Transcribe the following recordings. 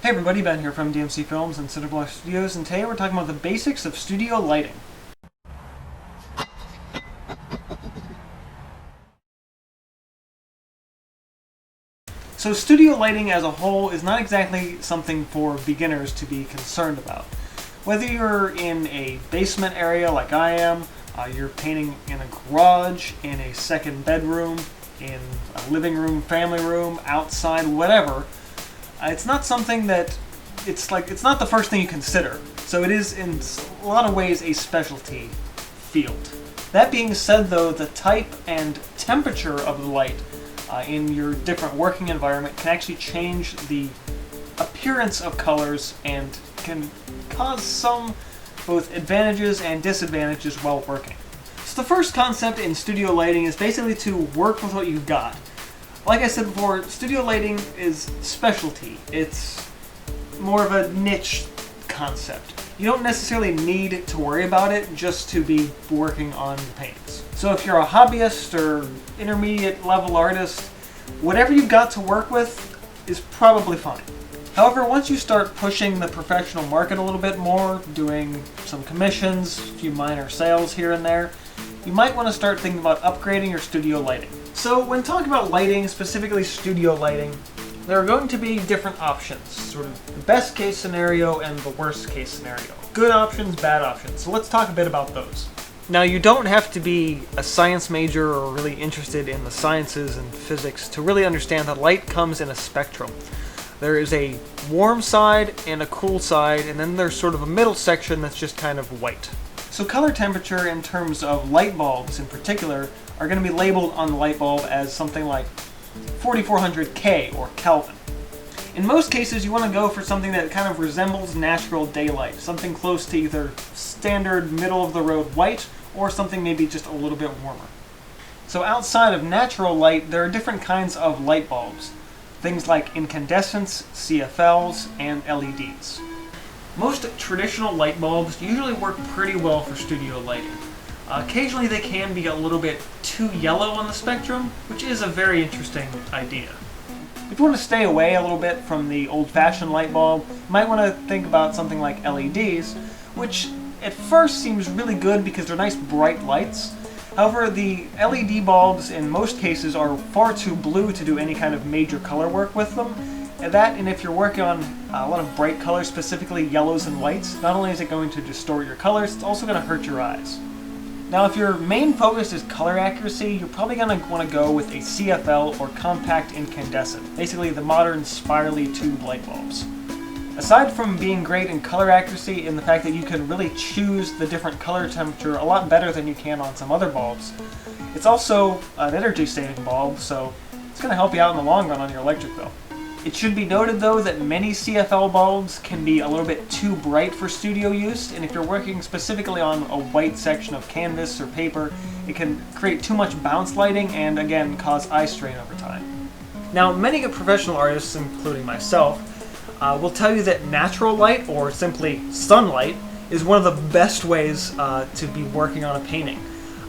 Hey everybody, Ben here from DMC Films and Cineblock Studios, and today we're talking about the basics of studio lighting. So studio lighting as a whole is not exactly something for beginners to be concerned about. Whether you're in a basement area like I am, you're painting in a garage, in a second bedroom, in a living room, family room, outside, whatever, it's not something that it's not the first thing you consider. So it is in a lot of ways a specialty field. That being said though, the type and temperature of the light in your different working environment can actually change the appearance of colors and can cause some both advantages and disadvantages while working. So the first concept in studio lighting is basically to work with what you've got. Like I said before, studio lighting is specialty. It's more of a niche concept. You don't necessarily need to worry about it just to be working on paintings. So if you're a hobbyist or intermediate level artist, whatever you've got to work with is probably fine. However, once you start pushing the professional market a little bit more, doing some commissions, a few minor sales here and there, you might want to start thinking about upgrading your studio lighting. So when talking about lighting, specifically studio lighting, there are going to be different options, sort of the best case scenario and the worst case scenario. Good options, bad options. So let's talk a bit about those. Now, you don't have to be a science major or really interested in the sciences and physics to really understand that light comes in a spectrum. There is a warm side and a cool side, and then there's sort of a middle section that's just kind of white. So color temperature in terms of light bulbs in particular are going to be labeled on the light bulb as something like 4400 K or Kelvin. In most cases, you want to go for something that kind of resembles natural daylight, something close to either standard middle-of-the-road white or something maybe just a little bit warmer. So outside of natural light, there are different kinds of light bulbs, things like incandescents, CFLs, and LEDs. Most traditional light bulbs usually work pretty well for studio lighting. Occasionally they can be a little bit too yellow on the spectrum, which is a very interesting idea. If you want to stay away a little bit from the old-fashioned light bulb, you might want to think about something like LEDs, which at first seems really good because they're nice bright lights. However, the LED bulbs in most cases are far too blue to do any kind of major color work with them. And if you're working on a lot of bright colors, specifically yellows and whites, not only is it going to distort your colors, it's also going to hurt your eyes. Now, if your main focus is color accuracy, you're probably going to want to go with a CFL or compact incandescent, basically the modern spirally tube light bulbs. Aside from being great in color accuracy and the fact that you can really choose the different color temperature a lot better than you can on some other bulbs, it's also an energy saving bulb, so it's going to help you out in the long run on your electric bill. It should be noted though that many CFL bulbs can be a little bit too bright for studio use, and if you're working specifically on a white section of canvas or paper, it can create too much bounce lighting and again cause eye strain over time. Now, many professional artists, including myself, will tell you that natural light, or simply sunlight, is one of the best ways to be working on a painting.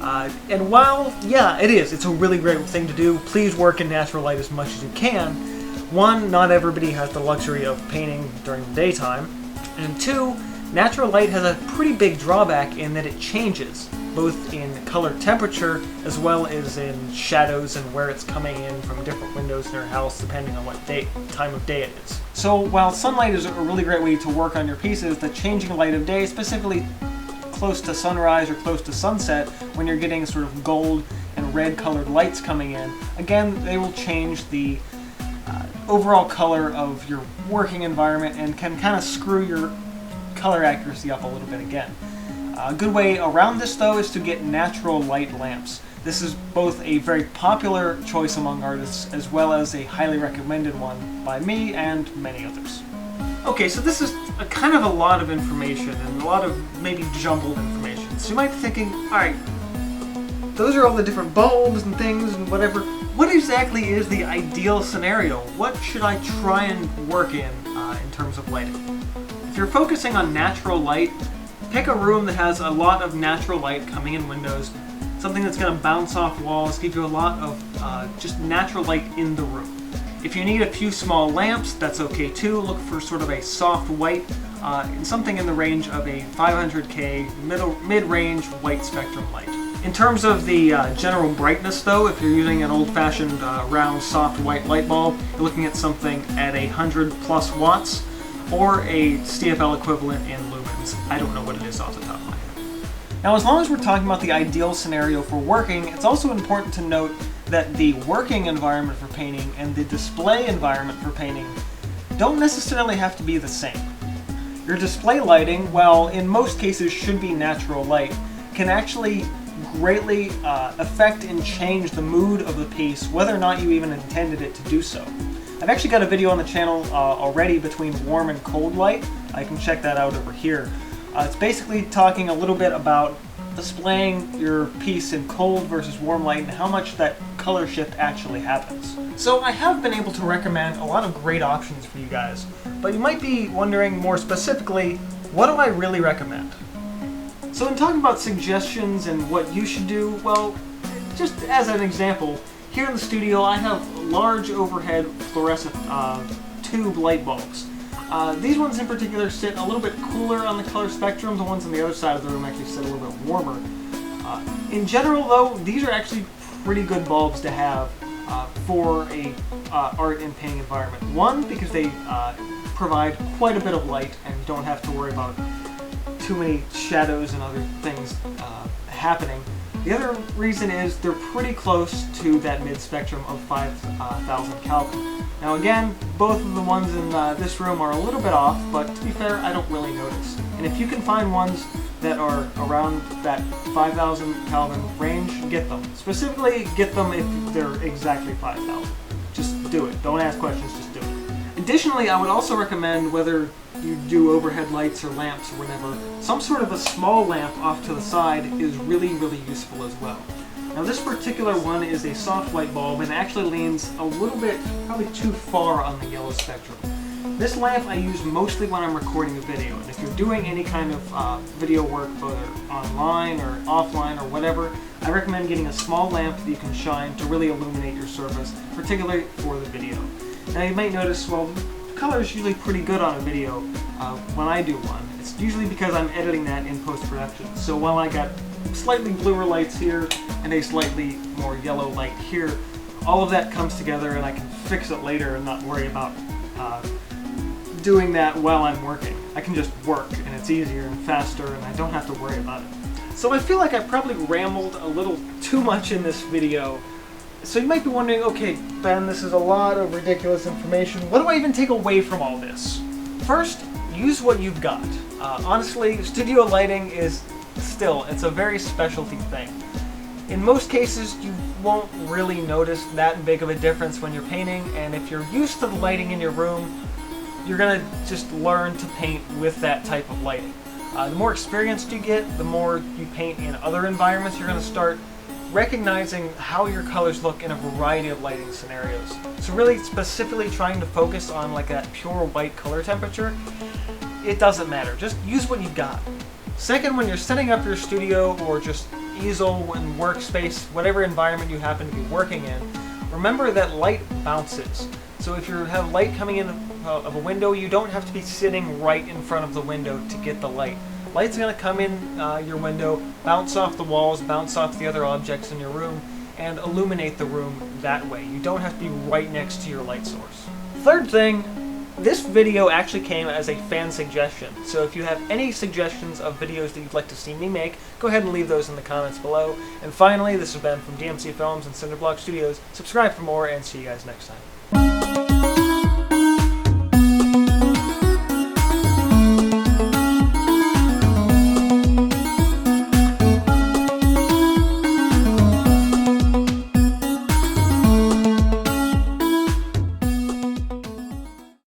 And while, yeah, it's a really great thing to do, please work in natural light as much as you can. One, not everybody has the luxury of painting during the daytime, and two, natural light has a pretty big drawback in that it changes, both in color temperature as well as in shadows and where it's coming in from different windows in your house depending on what time of day it is. So while sunlight is a really great way to work on your pieces, the changing light of day, specifically close to sunrise or close to sunset, when you're getting sort of gold and red colored lights coming in, again, they will change the overall color of your working environment and can kind of screw your color accuracy up a little bit again. A good way around this though is to get natural light lamps. This is both a very popular choice among artists as well as a highly recommended one by me and many others. Okay, so this is a kind of a lot of information and a lot of maybe jumbled information. So you might be thinking, alright, those are all the different bulbs and things and whatever. What exactly is the ideal scenario? What should I try and work in terms of lighting? If you're focusing on natural light, pick a room that has a lot of natural light coming in windows, something that's going to bounce off walls, give you a lot of just natural light in the room. If you need a few small lamps, that's okay too. Look for sort of a soft white, something in the range of a 500K mid-range white spectrum light. In terms of the general brightness though, if you're using an old-fashioned round soft white light bulb, you're looking at something at 100 plus watts or a CFL equivalent in lumens. I don't know what it is off the top of my head. Now, as long as we're talking about the ideal scenario for working, it's also important to note that the working environment for painting and the display environment for painting don't necessarily have to be the same. Your display lighting, while in most cases should be natural light, can actually greatly affect and change the mood of the piece, whether or not you even intended it to do so. I've actually got a video on the channel already between warm and cold light. I can check that out over here. It's basically talking a little bit about displaying your piece in cold versus warm light and how much that color shift actually happens. So I have been able to recommend a lot of great options for you guys, but you might be wondering more specifically, what do I really recommend? So in talking about suggestions and what you should do, well, just as an example, here in the studio I have large overhead fluorescent tube light bulbs. These ones in particular sit a little bit cooler on the color spectrum. The ones on the other side of the room actually sit a little bit warmer. In general though, these are actually pretty good bulbs to have for a art and painting environment. One, because they provide quite a bit of light and you don't have to worry about too many shadows and other things happening. The other reason is they're pretty close to that mid-spectrum of 5,000 Kelvin. Now again, both of the ones in this room are a little bit off, but to be fair, I don't really notice. And if you can find ones that are around that 5,000 Kelvin range, get them. Specifically, get them if they're exactly 5,000. Just do it. Don't ask questions, just do it. Additionally, I would also recommend, whether you do overhead lights or lamps or whatever, some sort of a small lamp off to the side is really, really useful as well. Now this particular one is a soft white bulb and actually leans a little bit, probably too far on the yellow spectrum. This lamp I use mostly when I'm recording a video, and if you're doing any kind of video work, whether online or offline or whatever, I recommend getting a small lamp that you can shine to really illuminate your surface, particularly for the video. Now you might notice, well, the color is usually pretty good on a video when I do one. It's usually because I'm editing that in post-production. So while I got slightly bluer lights here and a slightly more yellow light here, all of that comes together and I can fix it later and not worry about doing that while I'm working. I can just work and it's easier and faster and I don't have to worry about it. So I feel like I probably rambled a little too much in this video. So you might be wondering, okay, Ben, this is a lot of ridiculous information. What do I even take away from all this? First, use what you've got. Honestly, studio lighting is it's a very specialty thing. In most cases, you won't really notice that big of a difference when you're painting, and if you're used to the lighting in your room, you're gonna just learn to paint with that type of lighting. The more experienced you get, the more you paint in other environments, you're gonna start recognizing how your colors look in a variety of lighting scenarios. So really specifically trying to focus on like that pure white color temperature, it doesn't matter. Just use what you got. Second, when you're setting up your studio or just easel and workspace, whatever environment you happen to be working in, remember that light bounces. So if you have light coming in of a window, you don't have to be sitting right in front of the window to get the light. Light's going to come in your window, bounce off the walls, bounce off the other objects in your room, and illuminate the room that way. You don't have to be right next to your light source. Third thing, this video actually came as a fan suggestion. So if you have any suggestions of videos that you'd like to see me make, go ahead and leave those in the comments below. And finally, this has been from DMC Films and Cinderblock Studios. Subscribe for more and see you guys next time.